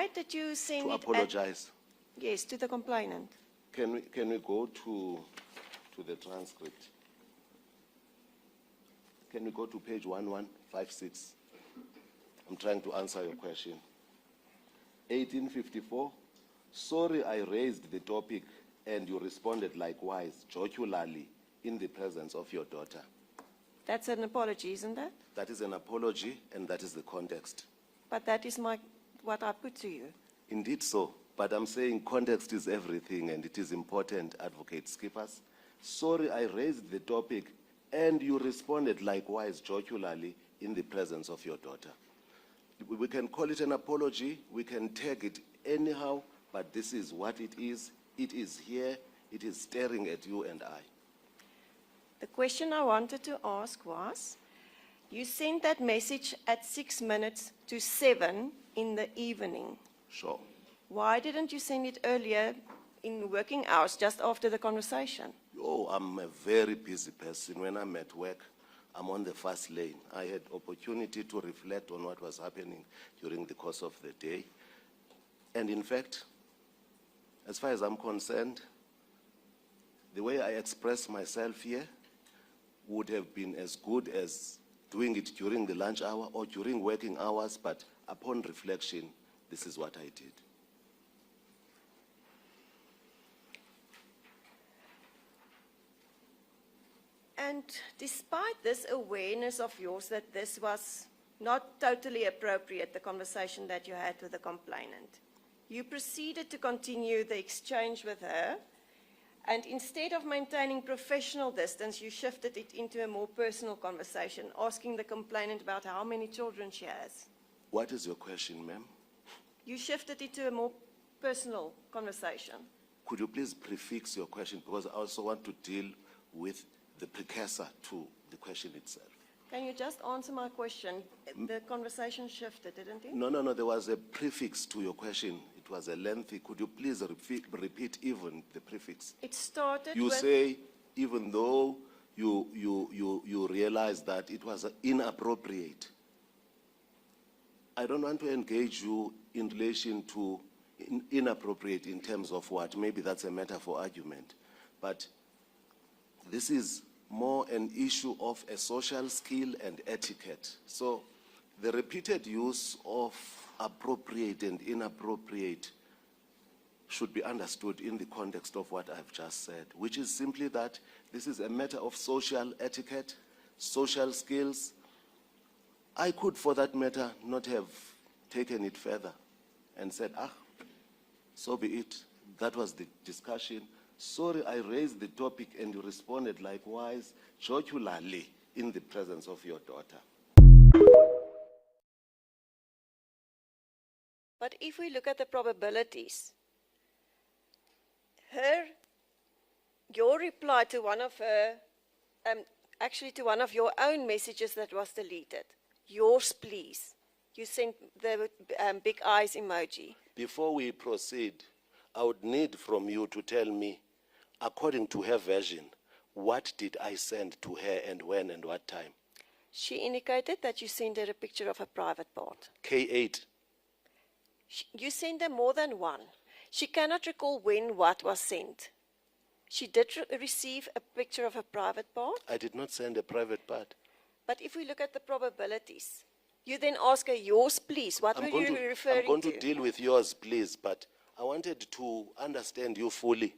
right that you send to it apologize. yes, to the complainant. Can we go to the transcript? Can we go to page 1156? I'm trying to answer your question. 1854, sorry I raised the topic and you responded likewise, jocularly, in the presence of your daughter. That's an apology, isn't that? That is an apology, and that is the context. But that is what I put to you. Indeed so, but I'm saying context is everything, and it is important, Advocate Skippers. Sorry I raised the topic and you responded likewise, jocularly, in the presence of your daughter. We can call it an apology, we can tag it anyhow, but this is what it is. It is here, it is staring at you and I. The question I wanted to ask was, you sent that message at 6 minutes to 7 in the evening. Sure. Why didn't you send it earlier in working hours, just after the conversation? Oh, I'm a very busy person. When I'm at work, I'm on the fast lane. I had opportunity to reflect on what was happening during the course of the day. And in fact, as far as I'm concerned, the way I express myself here would have been as good as doing it during the lunch hour or during working hours, but upon reflection, this is what I did. And despite this awareness of yours that this was not totally appropriate, the conversation that you had with the complainant, you proceeded to continue the exchange with her, and instead of maintaining professional distance, you shifted it into a more personal conversation, asking the complainant about how many children she has. What is your question, ma'am? You shifted it to a more personal conversation. Could you please prefix your question, because I also want to deal with the precursor to the question itself. Can you just answer my question? The conversation shifted, didn't it? No, there was a prefix to your question. It was a lengthy. Could you please repeat even the prefix? It started You with... say, even though you realize that it was inappropriate. I don't want to engage you in relation to inappropriate in terms of what. Maybe that's a matter for argument. But this is more an issue of a social skill and etiquette. So the repeated use of appropriate and inappropriate should be understood in the context of what I've just said, which is simply that this is a matter of social etiquette, social skills. I could, for that matter, not have taken it further and said, so be it. That was the discussion. Sorry, I raised the topic and you responded likewise, jocularly, in the presence of your daughter. But if we look at the probabilities, your reply to one of her, actually to one of your own messages that was deleted, yours please, you sent the big eyes emoji. Before we proceed, I would need from you to tell me, according to her version, what did I send to her and when and what time? She indicated that you sent her a picture of a private part. K8. You sent her more than one. She cannot recall when what was sent. She did receive a picture of a private part. I did not send a private part. But if we look at the probabilities, you then ask her, yours please. What were you referring to? I'm going to deal with yours, please, but I wanted to understand you fully.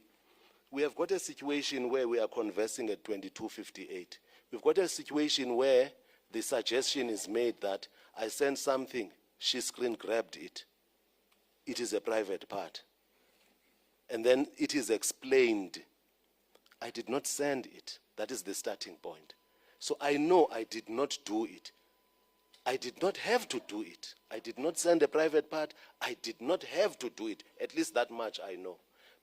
We have got a situation where we are conversing at 22:58. We've got a situation where the suggestion is made that I sent something, she screen grabbed it. It is a private part. And then it is explained, I did not send it. That is the starting point. So I know I did not do it. I did not have to do it. I did not send a private part. I did not have to do it. At least that much I know.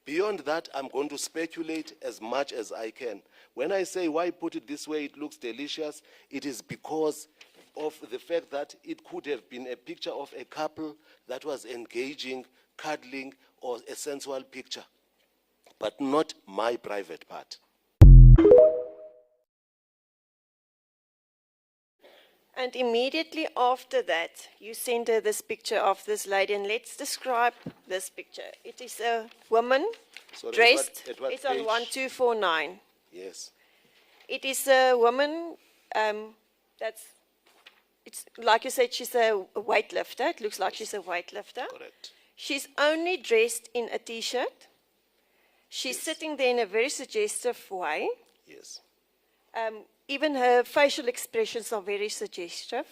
Beyond that, I'm going to speculate as much as I can. When I say why put it this way, it looks delicious, it is because of the fact that it could have been a picture of a couple that was engaging, cuddling, or a sensual picture, but not my private part. And immediately after that, you sent her this picture of this lady, and let's describe this picture. It is a woman Sorry, dressed, at what it's on page? 1249. Yes. It is a woman it's like you said, she's a weightlifter. It looks like she's a weightlifter. Correct. She's only dressed in a t-shirt. She's sitting there in a very suggestive way. Yes. Even her facial expressions are very suggestive.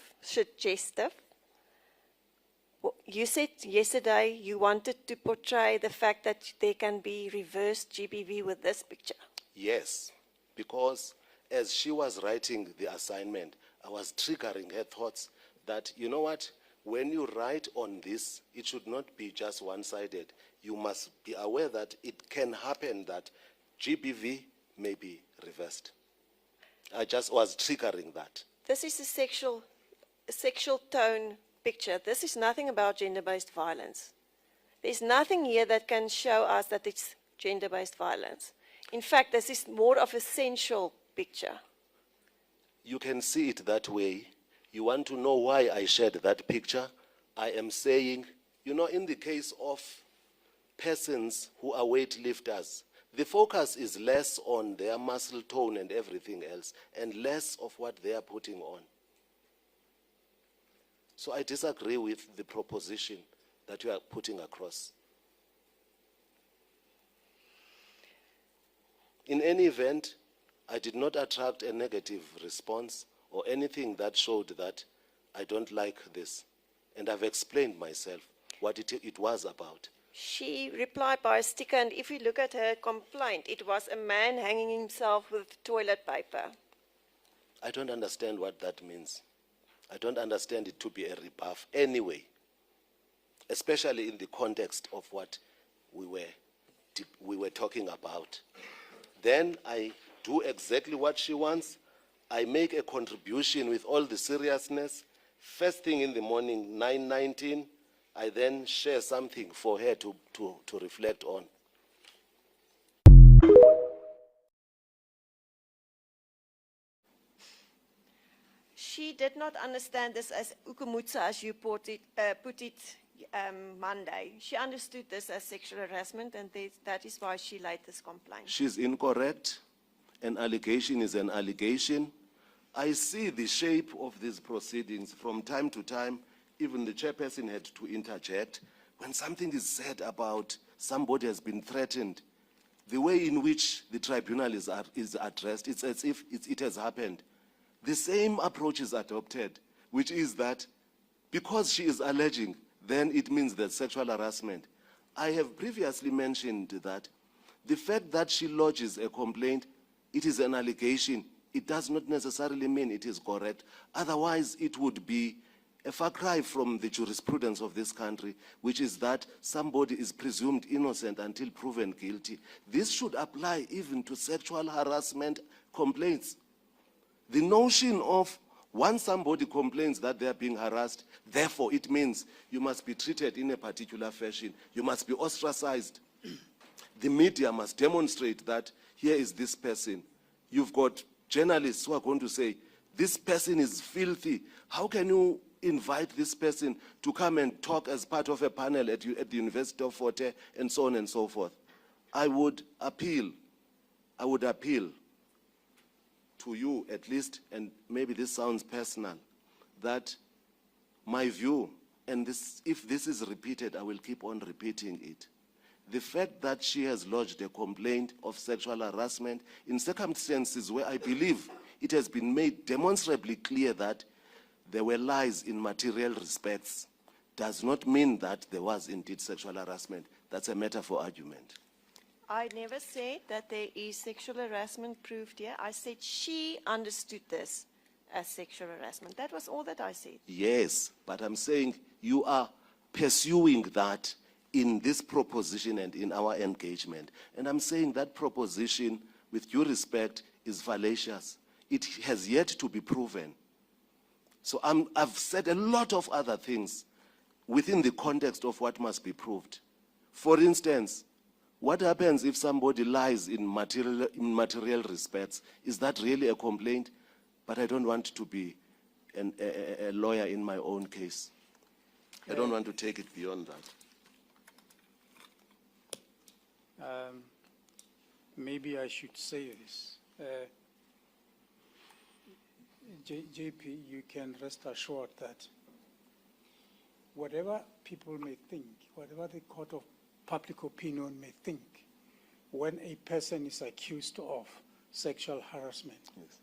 You said yesterday you wanted to portray the fact that there can be reversed GBV with this picture. Yes, because as she was writing the assignment, I was triggering her thoughts that, you know what, when you write on this, it should not be just one-sided. You must be aware that it can happen that GBV may be reversed. I just was triggering that. This is a sexual tone picture. This is nothing about gender-based violence. There's nothing here that can show us that it's gender-based violence. In fact, this is more of a sensual picture. You can see it that way. You want to know why I shared that picture? I am saying, you know, in the case of persons who are weightlifters, the focus is less on their muscle tone and everything else, and less of what they are putting on. So I disagree with the proposition that you are putting across. In any event, I did not attract a negative response or anything that showed that I don't like this. And I've explained myself what it was about. She replied by a sticker, and if you look at her complaint, it was a man hanging himself with toilet paper. I don't understand what that means. I don't understand it to be a rebuff anyway, especially in the context of what we were talking about. Then I do exactly what she wants. I make a contribution with all the seriousness. First thing in the morning, 9:19, I then share something for her to reflect on. She did not understand this as ukumutsa, as you put it Monday. She understood this as sexual harassment, and that is why she laid this complaint. She's incorrect. An allegation is an allegation. I see the shape of these proceedings from time to time. Even the chairperson had to interject. When something is said about somebody has been threatened, the way in which the tribunal is addressed, it's as if it has happened. The same approach is adopted, which is that because she is alleging, then it means that sexual harassment. I have previously mentioned that the fact that she lodges a complaint, it is an allegation. It does not necessarily mean it is correct. Otherwise, it would be a far cry from the jurisprudence of this country, which is that somebody is presumed innocent until proven guilty. This should apply even to sexual harassment complaints. The notion of once somebody complains that they are being harassed, therefore it means you must be treated in a particular fashion. You must be ostracized. The media must demonstrate that here is this person. You've got journalists who are going to say, this person is filthy. How can you invite this person to come and talk as part of a panel at the University of Fort Hare, and so on and so forth? I would appeal to you at least, and maybe this sounds personal, that my view, and if this is repeated, I will keep on repeating it. The fact that she has lodged a complaint of sexual harassment in circumstances where I believe it has been made demonstrably clear that there were lies in material respects does not mean that there was indeed sexual harassment. That's a matter for argument. I never said that there is sexual harassment proved here. I said she understood this as sexual harassment. That was all that I said. Yes, but I'm saying you are pursuing that in this proposition and in our engagement. And I'm saying that proposition, with due respect, is fallacious. It has yet to be proven. So I've said a lot of other things within the context of what must be proved. For instance, what happens if somebody lies in material respects? Is that really a complaint? But I don't want to be a lawyer in my own case. I don't want to take it beyond that. Maybe I should say this. JP, you can rest assured that whatever people may think, whatever the court of public opinion may think, when a person is accused of sexual harassment, Yes.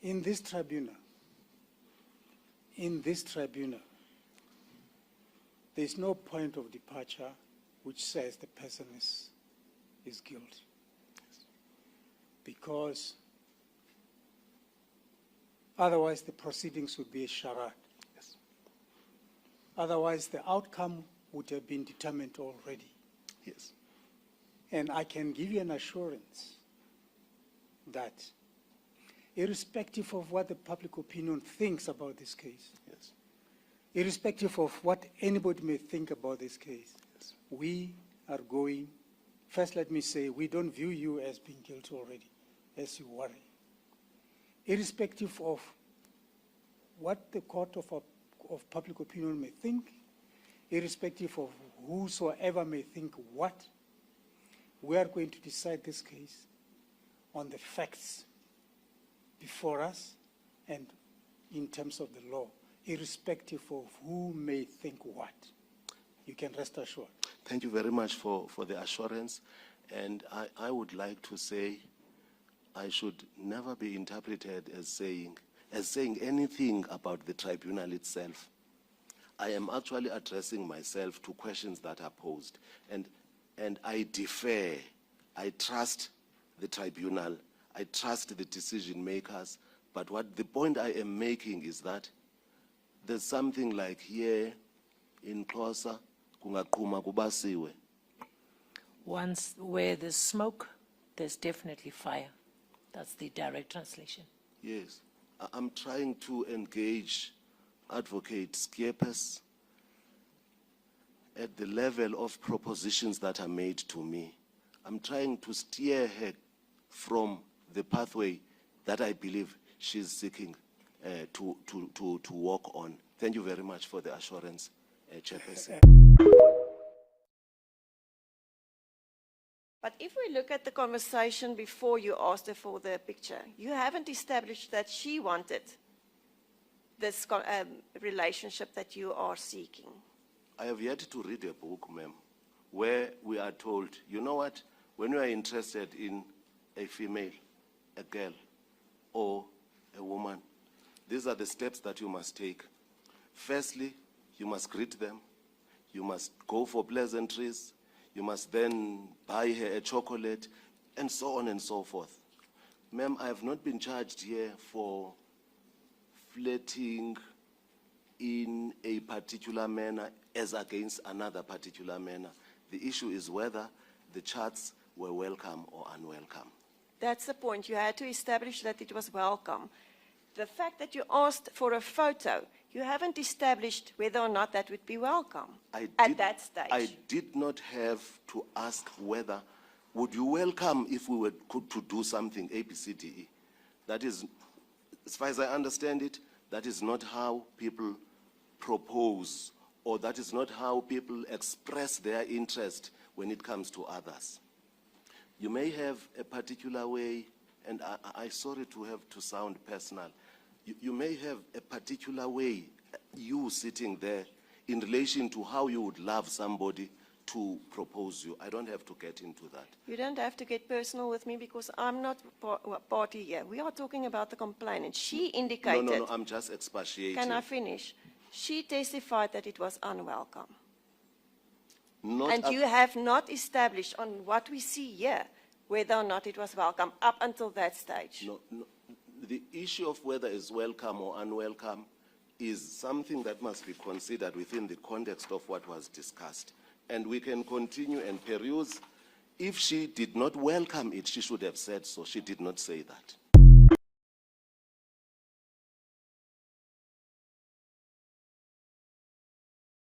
in this tribunal, there's no point of departure which says the person is guilty. Because otherwise the proceedings would be a charade. Yes. Otherwise the outcome would have been determined already. Yes. And I can give you an assurance that irrespective of what the public opinion thinks about this case, Yes. irrespective of what anybody may think about this case, Yes. we are going, first let me say, we don't view you as being guilty already, as you worry. Irrespective of what the court of public opinion may think, irrespective of whosoever may think what, we are going to decide this case on the facts before us and in terms of the law, irrespective of who may think what. You can rest assured. Thank you very much for the assurance. And I would like to say I should never be interpreted as saying anything about the tribunal itself. I am actually addressing myself to questions that are posed. And I defer. I trust the tribunal. I trust the decision makers. But what the point I am making is that there's something like here in Xhosa, kungaqhuma kubasiwe. Once where there's smoke, there's definitely fire. That's the direct translation. Yes. I'm trying to engage Advocate Skiepes at the level of propositions that are made to me. I'm trying to steer her from the pathway that I believe she's seeking to walk on. Thank you very much for the assurance, Chairperson. But if we look at the conversation before you asked her for the picture, you haven't established that she wanted this relationship that you are seeking. I have yet to read a book, ma'am, where we are told, you know what, when you are interested in a female, a girl, or a woman, these are the steps that you must take. Firstly, you must greet them. You must go for pleasantries. You must then buy her a chocolate, and so on and so forth. Ma'am, I have not been charged here for flirting in a particular manner as against another particular manner. The issue is whether the chats were welcome or unwelcome. That's the point. You had to establish that it was welcome. The fact that you asked for a photo, you haven't established whether or not that would be welcome at that stage. I did not have to ask whether, would you welcome if we were to do something A, B, C, D, E? That is, as far as I understand it, that is not how people propose, or that is not how people express their interest when it comes to others. You may have a particular way, and I'm sorry to have to sound personal, you may have a particular way, you sitting there, in relation to how you would love somebody to propose you. I don't have to get into that. You don't have to get personal with me because I'm not party here. We are talking about the complainant. She indicated... No, I'm just expatiating. Can I finish? She testified that it was unwelcome. Not And you have not established on what we see here whether or not it was welcome up until that stage. No, the issue of whether it's welcome or unwelcome is something that must be considered within the context of what was discussed. And we can continue and peruse. If she did not welcome it, she should have said so. She did not say that.